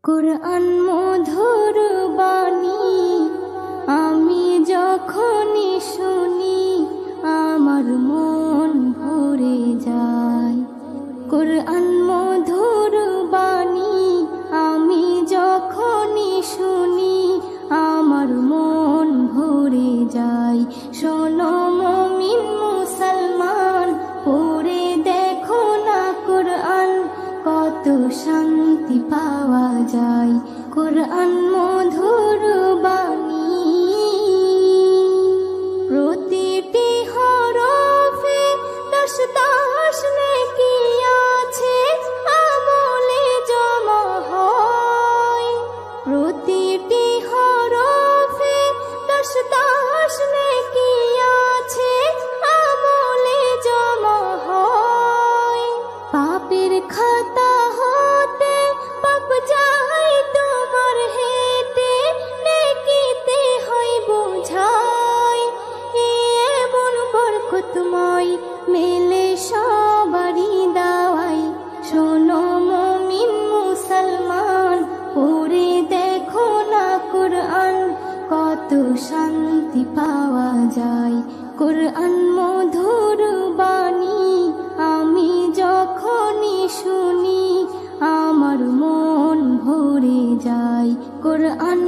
কুরআন মধুর বাণী আমি যখনই শুনি আমার মন ভরে যায়। কুরআন মধুর বাণী আমি যখনই শুনি আমার মন ভরে যায়। শোনো মুমিন মুসলমান, পড়ে দেখো না কুরআন, কত শান্তি পাওয়া যায়। কুরআন মধুর বাণী প্রতিটি হরফে 10 নেকি আছে, আমলে জমা হয়। প্রতিটি হরফে 10 নেকি আছে, আমলে জমা হয়। পাপের খাতা হতে পাপ যায় তোমার হেতে, নেকিতে হয় বোঝাই। এমন বরকতময় মেলে সবারই দাওয়াই। শোনো মুমিন মুসলমান, পড়ে দেখো না কুরআন, কত শান্তি পাওয়া যায়। কুরআন মধুর বাণী আমি যখনই শুনি আমার মন ভরে যায়। কুরআন